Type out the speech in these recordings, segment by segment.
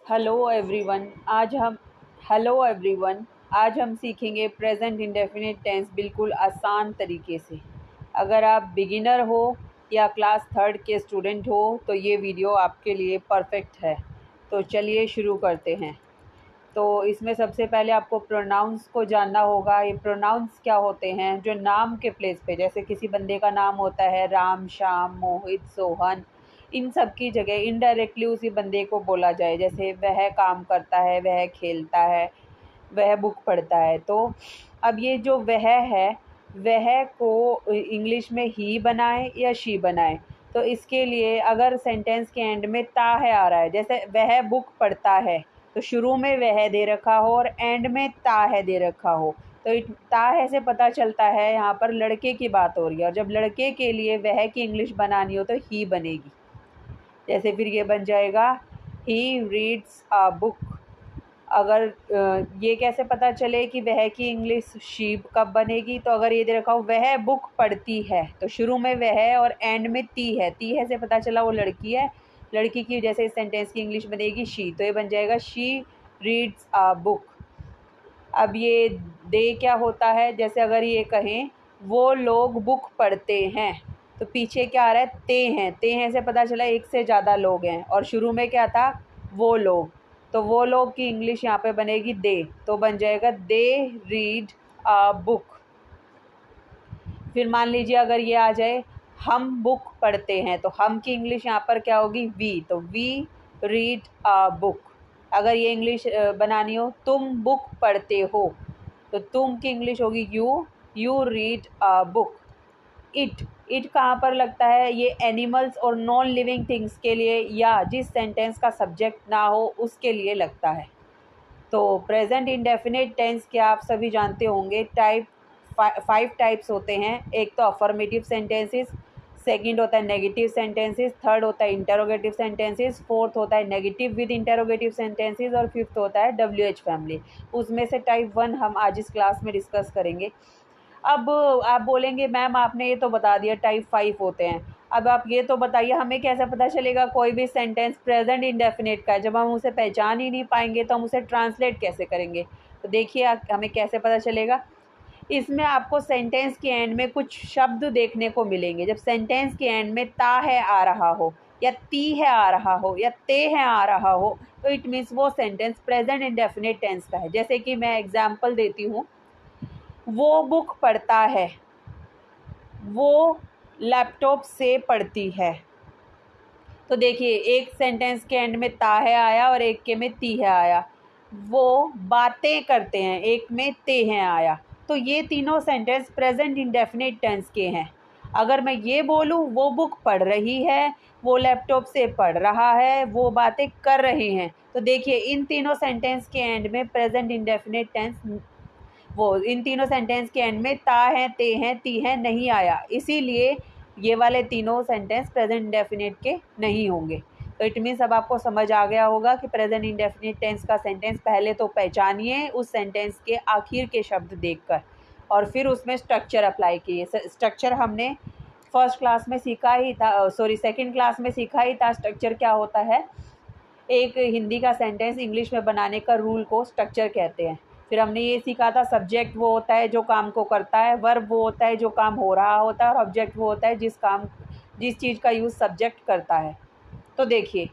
Hello everyone. आज हम सीखेंगे प्रेजेंट इंडेफिनिट टेंस बिल्कुल आसान तरीके से। अगर आप बिगिनर हो या क्लास थर्ड के स्टूडेंट हो तो ये वीडियो आपके लिए परफेक्ट है। तो चलिए शुरू करते हैं। तो इसमें सबसे पहले आपको प्रोनाउंस को जानना होगा। ये प्रोनाउंस क्या होते हैं? जो नाम के प्लेस पे, जैसे किसी बंदे का नाम होता है राम, श्याम, मोहित, सोहन, इन सब की जगह इनडायरेक्टली उसी बंदे को बोला जाए। जैसे वह काम करता है, वह खेलता है, वह बुक पढ़ता है। तो अब ये जो वह है, वह को इंग्लिश में ही बनाए या शी बनाए। तो इसके लिए अगर सेंटेंस के एंड में ता है आ रहा है, जैसे वह बुक पढ़ता है, तो शुरू में वह दे रखा हो और एंड में ता है दे रखा हो, तो ता है से पता चलता है यहाँ पर लड़के की बात हो रही है। और जब लड़के के लिए वह की इंग्लिश बनानी हो तो ही बनेगी। जैसे फिर ये बन जाएगा ही रीड्स अ बुक। अगर ये कैसे पता चले कि वह की इंग्लिश शी कब बनेगी? तो अगर ये दे रखा हो वह बुक पढ़ती है, तो शुरू में वह और एंड में ती है से पता चला वो लड़की है। लड़की की जैसे इस सेंटेंस की इंग्लिश बनेगी शी, तो ये बन जाएगा शी रीड्स अ बुक। अब ये दे क्या होता है? जैसे अगर ये कहें वो लोग बुक पढ़ते हैं, तो पीछे क्या आ रहा है? ते हैं से पता चला एक से ज़्यादा लोग हैं, और शुरू में क्या था? वो लोग। तो वो लोग की इंग्लिश यहाँ पे बनेगी दे, तो बन जाएगा दे रीड अ बुक। फिर मान लीजिए अगर ये आ जाए हम बुक पढ़ते हैं, तो हम की इंग्लिश यहाँ पर क्या होगी? वी, तो वी रीड अ बुक। अगर ये इंग्लिश बनानी हो तुम बुक पढ़ते हो, तो तुम की इंग्लिश होगी you read a book. It कहाँ पर लगता है? ये एनिमल्स और नॉन लिविंग थिंग्स के लिए, या जिस सेंटेंस का सब्जेक्ट ना हो उसके लिए लगता है। तो प्रेजेंट इंडेफिनिट टेंस के आप सभी जानते होंगे फाइव टाइप्स होते हैं। एक तो अफर्मेटिव सेंटेंसेस, सेकंड होता है नेगेटिव सेंटेंसेस, थर्ड होता है इंटरोगेटिव सेंटेंसेस, फोर्थ होता है नेगेटिव विद इंटरोगेटिव सेंटेंसेस, और फिफ्थ होता है WH फैमिली। उसमें से टाइप 1 हम आज इस क्लास में डिस्कस करेंगे। अब आप बोलेंगे मैम आपने ये तो बता दिया टाइप 5 होते हैं, अब आप ये तो बताइए हमें कैसे पता चलेगा कोई भी सेंटेंस प्रेजेंट इंडेफिनिट का है? जब हम उसे पहचान ही नहीं पाएंगे तो हम उसे ट्रांसलेट कैसे करेंगे? तो देखिए हमें कैसे पता चलेगा। इसमें आपको सेंटेंस के एंड में कुछ शब्द देखने को मिलेंगे। जब सेंटेंस के एंड में ता है आ रहा हो, या ती है आ रहा हो, या ते है आ रहा हो, तो इट मीन्स वो सेंटेंस प्रेजेंट इंडेफिनिट टेंस का है। जैसे कि मैं एग्जाम्पल देती हूँ, वो बुक पढ़ता है, वो लैपटॉप से पढ़ती है। तो देखिए एक सेंटेंस के एंड में ता है आया और एक के में ती है आया। वो बातें करते हैं, एक में ते हैं आया। तो ये तीनों सेंटेंस प्रेजेंट इंडेफिनिट टेंस के हैं। अगर मैं ये बोलूँ वो बुक पढ़ रही है, वो लैपटॉप से पढ़ रहा है, वो बातें कर रहे हैं, तो देखिए इन तीनों सेंटेंस के एंड में प्रेजेंट इंडेफिनिट टेंस, वो इन तीनों सेंटेंस के एंड में ता है, ते हैं, ती है नहीं आया, इसीलिए ये वाले तीनों सेंटेंस प्रेजेंट इंडेफिनिट के नहीं होंगे। तो इट मीन्स अब आपको समझ आ गया होगा कि प्रेजेंट इंडेफिनिट टेंस का सेंटेंस पहले तो पहचानिए उस सेंटेंस के आखिर के शब्द देखकर, और फिर उसमें स्ट्रक्चर अप्लाई किए। स्ट्रक्चर हमने फर्स्ट क्लास में सीखा ही था, सेकंड क्लास में सीखा ही था। स्ट्रक्चर क्या होता है? एक हिंदी का सेंटेंस इंग्लिश में बनाने का रूल को स्ट्रक्चर कहते हैं। फिर हमने ये सीखा था सब्जेक्ट वो होता है जो काम को करता है, वर्ब वो होता है जो काम हो रहा होता है, और ऑब्जेक्ट वो होता है जिस चीज़ का यूज़ सब्जेक्ट करता है। तो देखिए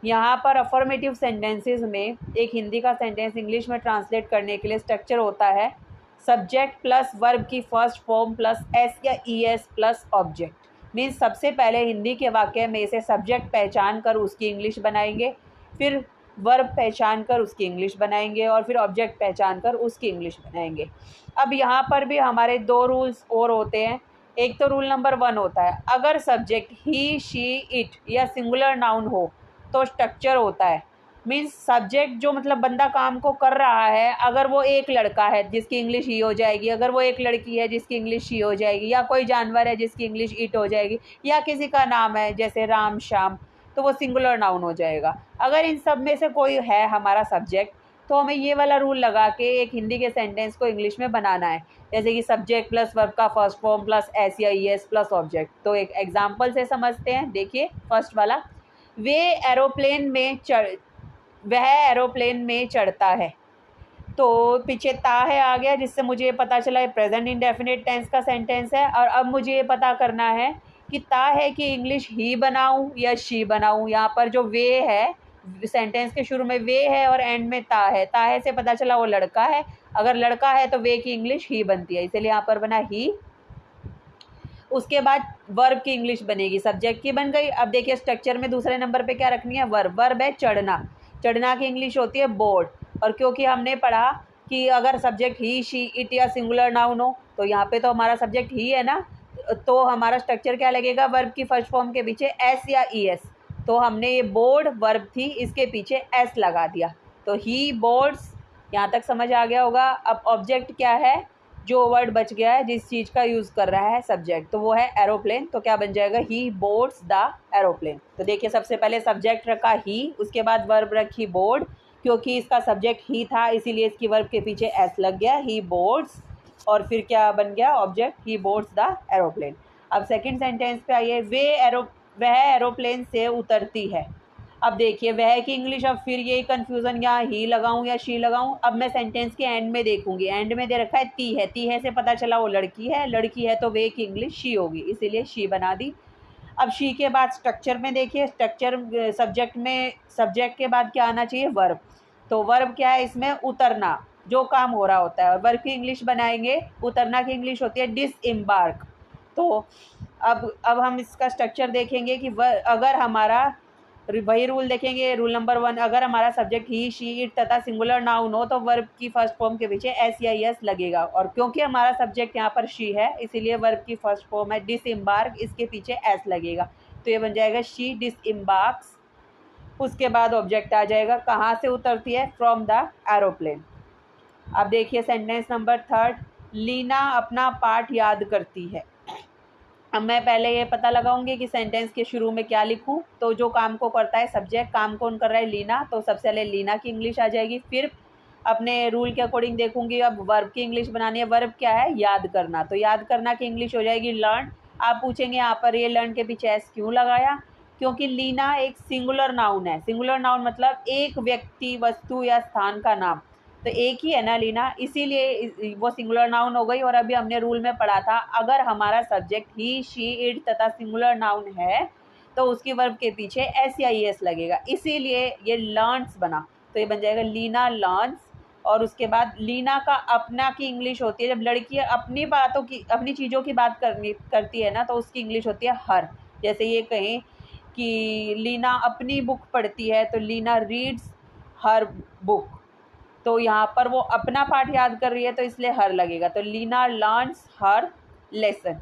यहाँ पर अफर्मेटिव सेंटेंसेस में एक हिंदी का सेंटेंस इंग्लिश में ट्रांसलेट करने के लिए स्ट्रक्चर होता है सब्जेक्ट प्लस वर्ब की फर्स्ट फॉर्म प्लस एस या ES प्लस ऑब्जेक्ट। मीन्स सबसे पहले हिंदी के वाक्य में से सब्जेक्ट पहचान कर उसकी इंग्लिश बनाएंगे, फिर वर्ब पहचान कर उसकी इंग्लिश बनाएंगे, और फिर ऑब्जेक्ट पहचान कर उसकी इंग्लिश बनाएंगे। अब यहाँ पर भी हमारे दो रूल्स और होते हैं। एक तो रूल नंबर 1 होता है, अगर सब्जेक्ट ही, शी, इट या सिंगुलर नाउन हो तो स्ट्रक्चर होता है। मीन्स सब्जेक्ट जो मतलब बंदा काम को कर रहा है, अगर वो एक लड़का है जिसकी इंग्लिश ही हो जाएगी, अगर वो एक लड़की है जिसकी इंग्लिश शी हो जाएगी, या कोई जानवर है जिसकी इंग्लिश इट हो जाएगी, या किसी का नाम है जैसे राम, श्याम, तो वो सिंगुलर नाउन हो जाएगा। अगर इन सब में से कोई है हमारा सब्जेक्ट, तो हमें ये वाला रूल लगा के एक हिंदी के सेंटेंस को इंग्लिश में बनाना है। जैसे कि सब्जेक्ट प्लस वर्ब का फर्स्ट फॉर्म प्लस एस या ES प्लस ऑब्जेक्ट। तो एक एग्जाम्पल से समझते हैं। देखिए फर्स्ट वाला, वे वह एरोप्लेन में चढ़ता है। तो पीछे ता है आ गया, जिससे मुझे पता चला है प्रेजेंट इंडेफिनिट टेंस का सेंटेंस है। और अब मुझे ये पता करना है कि ता है कि इंग्लिश ही बनाऊं या शी बनाऊं। यहाँ पर जो वे है, सेंटेंस के शुरू में वे है और एंड में ता है। ता है से पता चला वो लड़का है, अगर लड़का है तो वे की इंग्लिश ही बनती है, इसलिए यहाँ पर बना ही। उसके बाद वर्ब की इंग्लिश बनेगी, सब्जेक्ट की बन गई। अब देखिए स्ट्रक्चर में दूसरे नंबर पे क्या रखनी है, वर्ब। वर्ब है चढ़ना, चढ़ना की इंग्लिश होती है बोर्ड। और क्योंकि हमने पढ़ा कि अगर सब्जेक्ट ही, शी, इट या सिंगुलर नाउन हो, तो यहाँ पे तो हमारा सब्जेक्ट ही है ना, तो हमारा स्ट्रक्चर क्या लगेगा, वर्ब की फर्स्ट फॉर्म के पीछे एस या ई एस। तो हमने ये बोर्ड वर्ब थी, इसके पीछे एस लगा दिया, तो ही बोर्ड्स। यहाँ तक समझ आ गया होगा। अब ऑब्जेक्ट क्या है, जो वर्ड बच गया है जिस चीज़ का यूज़ कर रहा है सब्जेक्ट, तो वो है एरोप्लेन। तो क्या बन जाएगा, ही बोर्ड्स द एरोप्लेन। तो देखिए सबसे पहले सब्जेक्ट रखा ही, उसके बाद वर्ब रखी बोर्ड। क्योंकि इसका सब्जेक्ट ही था इसीलिए इसकी वर्ब के पीछे एस लग गया, ही बोर्ड्स। और फिर क्या बन गया object, he boards the aeroplane. अब सेकंड सेंटेंस पे आइए, वह एरोप्लेन से उतरती है। अब देखिए वह की इंग्लिश, अब फिर यही कन्फ्यूज़न, यहाँ ही लगाऊं या शी लगाऊं। अब मैं सेंटेंस के एंड में देखूंगी, एंड में दे रखा है ती है, ती है से पता चला वो लड़की है, लड़की है तो वे की इंग्लिश शी होगी, इसीलिए शी बना दी। अब शी के बाद स्ट्रक्चर में देखिए, स्ट्रक्चर सब्जेक्ट में, सब्जेक्ट के बाद क्या आना चाहिए, वर्ब। तो वर्ब क्या है इसमें, उतरना, जो काम हो रहा होता है। और वर्ब की इंग्लिश बनाएंगे, उतरना की इंग्लिश होती है डिसएम्बार्क। तो अब हम इसका स्ट्रक्चर देखेंगे कि अगर हमारा, वही रूल देखेंगे, रूल नंबर 1, अगर हमारा सब्जेक्ट ही, शी, इट तथा सिंगुलर नाउन हो तो वर्ब की फर्स्ट फॉर्म के पीछे एस या एस लगेगा। और क्योंकि हमारा सब्जेक्ट यहाँ पर शी है इसीलिए वर्ब की फर्स्ट फॉर्म है डिसएम्बार्क, इसके पीछे एस लगेगा, तो ये बन जाएगा शी डिसएम्बार्क्स। उसके बाद ऑब्जेक्ट आ जाएगा, कहाँ से उतरती है, फ्रॉम द एरोप्लेन। अब देखिए सेंटेंस नंबर 3, लीना अपना पाठ याद करती है। अब मैं पहले ये पता लगाऊंगी कि सेंटेंस के शुरू में क्या लिखूं। तो जो काम को करता है सब्जेक्ट, काम कौन कर रहा है, लीना, तो सबसे पहले लीना की इंग्लिश आ जाएगी। फिर अपने रूल के अकॉर्डिंग देखूंगी, अब वर्ब की इंग्लिश बनानी है। वर्ब क्या है, याद करना, तो याद करना की इंग्लिश हो जाएगी लर्न। आप पूछेंगे यहाँ पर ये लर्न के पीछे एस क्यों लगाया, क्योंकि लीना एक सिंगुलर नाउन है। सिंगुलर नाउन मतलब एक व्यक्ति, वस्तु या स्थान का नाम, तो एक ही है ना लीना, इसीलिए वो सिंगुलर नाउन हो गई। और अभी हमने रूल में पढ़ा था, अगर हमारा सब्जेक्ट ही, शी, इट तथा सिंगुलर नाउन है तो उसकी वर्ब के पीछे एस या ई एस लगेगा, इसीलिए ये लर्न्स बना। तो ये बन जाएगा लीना लर्न्स। और उसके बाद लीना का अपना की इंग्लिश होती है, जब लड़की अपनी बातों की, अपनी चीज़ों की बात करती है ना, तो उसकी इंग्लिश होती है हर। जैसे ये कहें कि लीना अपनी बुक पढ़ती है, तो लीना रीड्स हर बुक। तो यहाँ पर वो अपना पाठ याद कर रही है तो इसलिए हर लगेगा, तो लीना लर्न्स हर लेसन।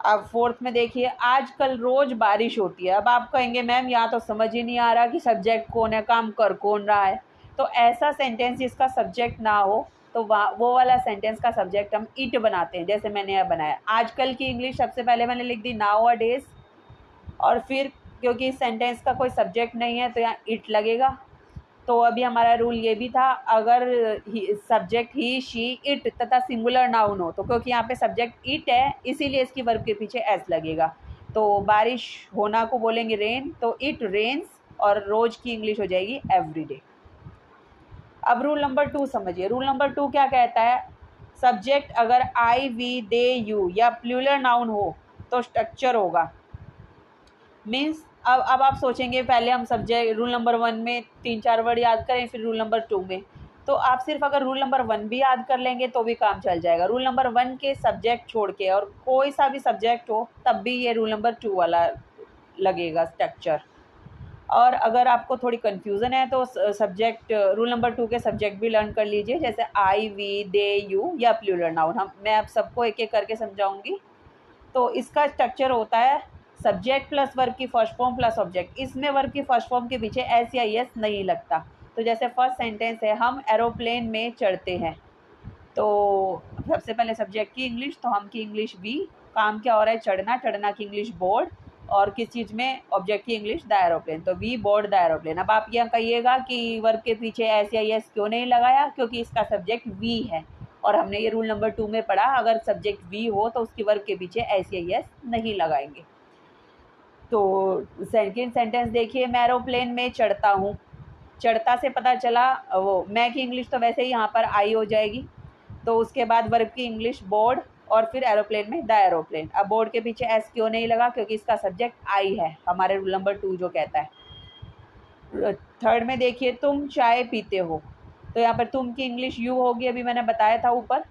अब फोर्थ में देखिए, आजकल रोज बारिश होती है। अब आप कहेंगे मैम यहाँ तो समझ ही नहीं आ रहा कि सब्जेक्ट कौन है, काम कर कौन रहा है। तो ऐसा सेंटेंस जिसका सब्जेक्ट ना हो, तो वो वाला सेंटेंस का सब्जेक्ट हम इट बनाते हैं, जैसे मैंने यहाँ बनाया। आजकल की इंग्लिश सबसे पहले मैंने लिख दी नाउ अ डेज, और फिर क्योंकि इस सेंटेंस का कोई सब्जेक्ट नहीं है तो यहाँ इट लगेगा। तो अभी हमारा रूल ये भी था, अगर सब्जेक्ट ही, शी, इट तथा सिंगुलर नाउन हो, तो क्योंकि यहाँ पे सब्जेक्ट इट है इसीलिए इसकी वर्ब के पीछे एस लगेगा। तो बारिश होना को बोलेंगे रेन, तो इट रेन्स। और रोज की इंग्लिश हो जाएगी एवरीडे। अब रूल नंबर 2 समझिए। रूल नंबर 2 क्या कहता है, सब्जेक्ट अगर आई, वी, दे, यू या प्लूरल नाउन हो तो स्ट्रक्चर होगा। मीन्स अब आप सोचेंगे पहले हम सब्जेक्ट रूल नंबर 1 में 3-4 वर्ड याद करें, फिर रूल नंबर 2 में, तो आप सिर्फ अगर रूल नंबर 1 भी याद कर लेंगे तो भी काम चल जाएगा। रूल नंबर 1 के सब्जेक्ट छोड़ के और कोई सा भी सब्जेक्ट हो तब भी ये रूल नंबर 2 वाला लगेगा स्ट्रक्चर। और अगर आपको थोड़ी कन्फ्यूज़न है तो सब्जेक्ट, रूल नंबर 2 के सब्जेक्ट भी लर्न कर लीजिए, जैसे आई, वी, दे, यू या प्लूरल नाउन। मैं आप सबको एक एक करके समझाऊंगी। तो इसका स्ट्रक्चर होता है सब्जेक्ट प्लस वर्ब की फर्स्ट फॉर्म प्लस ऑब्जेक्ट। इसमें वर्ब की फर्स्ट फॉर्म के पीछे एस या एस नहीं लगता। तो जैसे फर्स्ट सेंटेंस है, हम एरोप्लेन में चढ़ते हैं, तो सबसे पहले सब्जेक्ट की इंग्लिश, तो हम की इंग्लिश वी, काम क्या हो रहा है, चढ़ना, चढ़ना की इंग्लिश बोर्ड, और किस चीज़ में, ऑब्जेक्ट की इंग्लिश द एरोप्लेन, तो वी बोर्ड द एरोप्लेन। अब आप यह कहिएगा कि वर्ब के पीछे एस या एस क्यों नहीं लगाया, क्योंकि इसका सब्जेक्ट वी है और हमने ये रूल नंबर 2 में पढ़ा, अगर सब्जेक्ट वी हो तो उसकी वर्ब के पीछे एस या एस नहीं लगाएंगे। तो सेकंड सेंटेंस देखिए, मैं एरोप्लेन में चढ़ता हूँ, चढ़ता से पता चला, वो मैं की इंग्लिश तो वैसे ही यहाँ पर आई हो जाएगी। तो उसके बाद वर्ब की इंग्लिश बोर्ड, और फिर एरोप्लेन में द एरोप्लेन। अब बोर्ड के पीछे एस क्यों नहीं लगा, क्योंकि इसका सब्जेक्ट आई है, हमारे रूल नंबर 2 जो कहता है। थर्ड में देखिए, तुम चाय पीते हो, तो यहाँ पर तुम की इंग्लिश यू होगी, अभी मैंने बताया था ऊपर।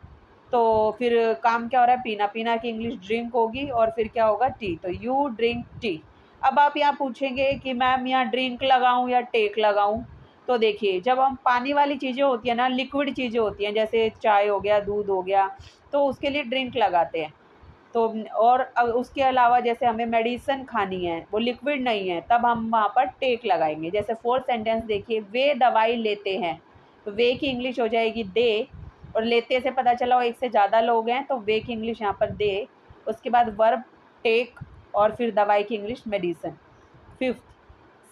तो फिर काम क्या हो रहा है, पीना, पीना की इंग्लिश ड्रिंक होगी, और फिर क्या होगा, टी, तो यू ड्रिंक टी। अब आप यहाँ पूछेंगे कि मैम यहाँ ड्रिंक लगाऊं या टेक लगाऊं, तो देखिए जब हम पानी वाली चीज़ें होती है ना, लिक्विड चीज़ें होती हैं, जैसे चाय हो गया, दूध हो गया, तो उसके लिए ड्रिंक लगाते हैं। तो और अब उसके अलावा जैसे हमें मेडिसिन खानी है, वो लिक्विड नहीं है, तब हम वहाँ पर टेक लगाएंगे। जैसे फोर्थ सेंटेंस देखिए, वे दवाई लेते हैं, तो वे की इंग्लिश हो जाएगी दे, और लेते से पता चला वो एक से ज़्यादा लोग हैं, तो वे की इंग्लिश यहाँ पर दे। उसके बाद वर्ब टेक, और फिर दवाई की इंग्लिश मेडिसिन। फिफ्थ,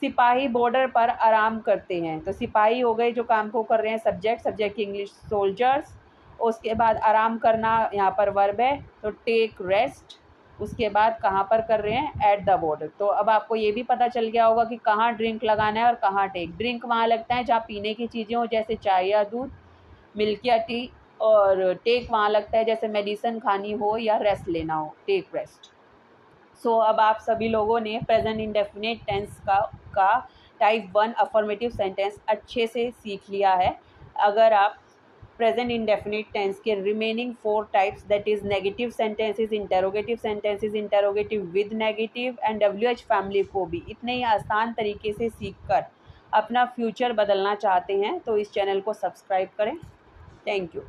सिपाही बॉर्डर पर आराम करते हैं, तो सिपाही हो गए जो काम को कर रहे हैं, सब्जेक्ट, सब्जेक्ट की इंग्लिश सोल्जर्स। उसके बाद आराम करना यहाँ पर वर्ब है, तो टेक रेस्ट। उसके बाद कहाँ पर कर रहे हैं, एट द बॉर्डर। तो अब आपको ये भी पता चल गया होगा कि कहाँ ड्रिंक लगाना है और कहाँ टेक। ड्रिंक वहाँ लगता है जहाँ पीने की चीज़ें हो, जैसे चाय या दूध, मिल्क या टी, और टेक वहाँ लगता है जैसे मेडिसिन खानी हो या रेस्ट लेना हो, टेक रेस्ट। सो अब आप सभी लोगों ने प्रेजेंट इंडेफिनिट टेंस का टाइप 1 अफर्मेटिव सेंटेंस अच्छे से सीख लिया है। अगर आप प्रेजेंट इंडेफिनिट टेंस के remaining 4 types, that is negative sentences, interrogative with negative and WH family को भी इतने ही आसान तरीके से सीखकर अपना फ्यूचर बदलना चाहते हैं, तो इस चैनल को सब्सक्राइब करें। Thank you.